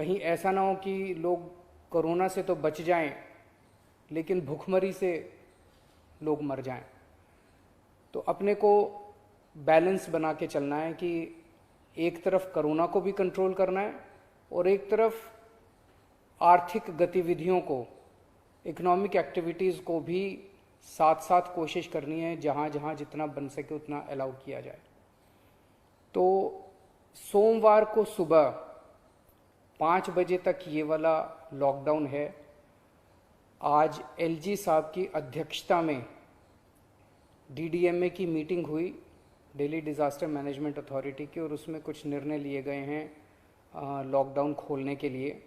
कहीं ऐसा ना हो कि लोग कोरोना से तो बच जाएं लेकिन भूखमरी से लोग मर जाएं। तो अपने को बैलेंस बना के चलना है कि एक तरफ कोरोना को भी कंट्रोल करना है और एक तरफ आर्थिक गतिविधियों को, इकोनॉमिक एक्टिविटीज़ को भी साथ साथ कोशिश करनी है, जहाँ जहाँ जितना बन सके उतना अलाउ किया जाए। तो सोमवार को सुबह 5 बजे तक ये वाला लॉकडाउन है। आज एलजी साहब की अध्यक्षता में डीडीएमए की मीटिंग हुई, दिल्ली डिज़ास्टर मैनेजमेंट अथॉरिटी की, और उसमें कुछ निर्णय लिए गए हैं लॉकडाउन खोलने के लिए।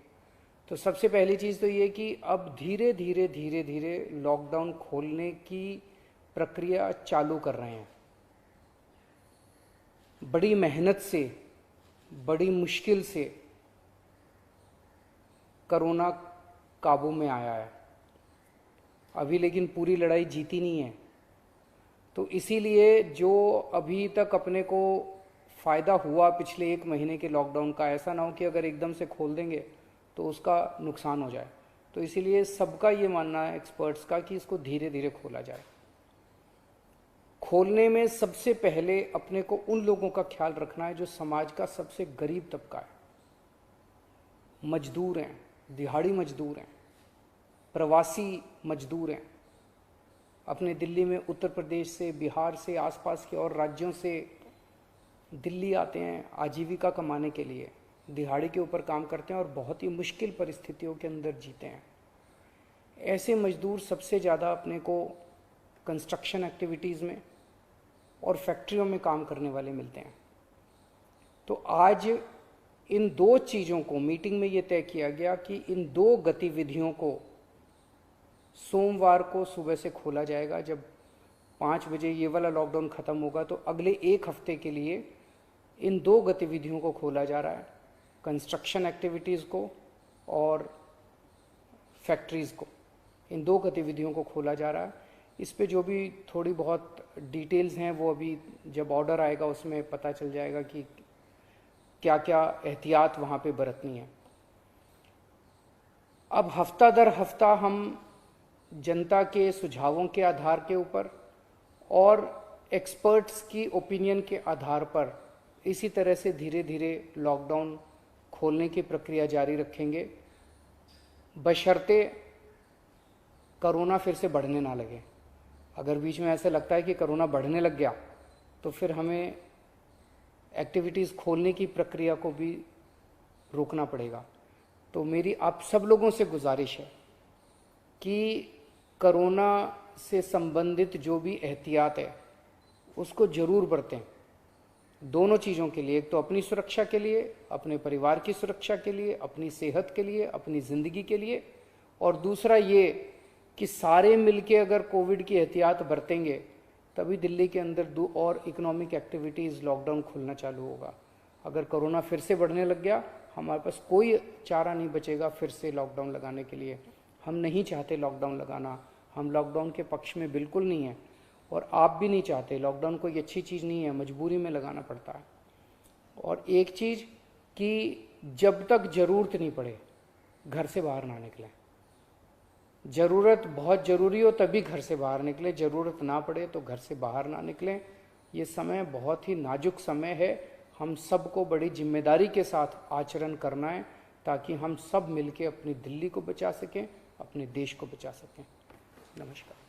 तो सबसे पहली चीज़ तो ये कि अब धीरे धीरे लॉकडाउन खोलने की प्रक्रिया चालू कर रहे हैं। बड़ी मेहनत से, बड़ी मुश्किल से कोरोना काबू में आया है अभी, लेकिन पूरी लड़ाई जीती नहीं है। तो इसीलिए जो अभी तक अपने को फ़ायदा हुआ पिछले 1 महीने के लॉकडाउन का, ऐसा ना हो कि अगर एकदम से खोल देंगे तो उसका नुकसान हो जाए। तो इसीलिए सबका ये मानना है एक्सपर्ट्स का कि इसको धीरे धीरे खोला जाए। खोलने में सबसे पहले अपने को उन लोगों का ख्याल रखना है जो समाज का सबसे गरीब तबका है, मजदूर हैं, दिहाड़ी मजदूर हैं, प्रवासी मजदूर हैं। अपने दिल्ली में उत्तर प्रदेश से, बिहार से, आसपास के और राज्यों से दिल्ली आते हैं आजीविका कमाने के लिए, दिहाड़ी के ऊपर काम करते हैं और बहुत ही मुश्किल परिस्थितियों के अंदर जीते हैं। ऐसे मजदूर सबसे ज़्यादा अपने को कंस्ट्रक्शन एक्टिविटीज़ में और फैक्ट्रियों में काम करने वाले मिलते हैं। तो आज इन 2 चीज़ों को मीटिंग में ये तय किया गया कि इन 2 गतिविधियों को सोमवार को सुबह से खोला जाएगा। जब 5 बजे ये वाला लॉकडाउन ख़त्म होगा तो अगले 1 हफ्ते के लिए इन 2 गतिविधियों को खोला जा रहा है, कंस्ट्रक्शन एक्टिविटीज़ को और फैक्ट्रीज़ को। इन 2 गतिविधियों को खोला जा रहा है। इस पे जो भी थोड़ी बहुत डिटेल्स हैं वो अभी जब ऑर्डर आएगा उसमें पता चल जाएगा कि क्या क्या एहतियात वहाँ पे बरतनी है। अब हफ्ता दर हफ्ता हम जनता के सुझावों के आधार के ऊपर और एक्सपर्ट्स की ओपिनियन के आधार पर इसी तरह से धीरे धीरे लॉकडाउन खोलने की प्रक्रिया जारी रखेंगे, बशर्ते कोरोना फिर से बढ़ने ना लगे। अगर बीच में ऐसा लगता है कि कोरोना बढ़ने लग गया तो फिर हमें एक्टिविटीज़ खोलने की प्रक्रिया को भी रोकना पड़ेगा। तो मेरी आप सब लोगों से गुजारिश है कि कोरोना से संबंधित जो भी एहतियात है उसको ज़रूर बरतें, दोनों चीज़ों के लिए। एक तो अपनी सुरक्षा के लिए, अपने परिवार की सुरक्षा के लिए, अपनी सेहत के लिए, अपनी ज़िंदगी के लिए, और दूसरा ये कि सारे मिलके अगर कोविड की एहतियात बरतेंगे तभी दिल्ली के अंदर 2 और इकोनॉमिक एक्टिविटीज़ लॉकडाउन खुलना चालू होगा। अगर कोरोना फिर से बढ़ने लग गया हमारे पास कोई चारा नहीं बचेगा फिर से लॉकडाउन लगाने के लिए। हम नहीं चाहते लॉकडाउन लगाना, हम लॉकडाउन के पक्ष में बिल्कुल नहीं है और आप भी नहीं चाहते। लॉकडाउन कोई अच्छी चीज़ नहीं है, मजबूरी में लगाना पड़ता है। और एक चीज़ कि जब तक ज़रूरत नहीं पड़े घर से बाहर ना निकलें। ज़रूरत बहुत ज़रूरी हो तभी घर से बाहर निकलें, ज़रूरत ना पड़े तो घर से बाहर ना निकलें। ये समय बहुत ही नाजुक समय है, हम सबको बड़ी जिम्मेदारी के साथ आचरण करना है ताकि हम सब मिलके अपनी दिल्ली को बचा सकें, अपने देश को बचा सकें। नमस्कार।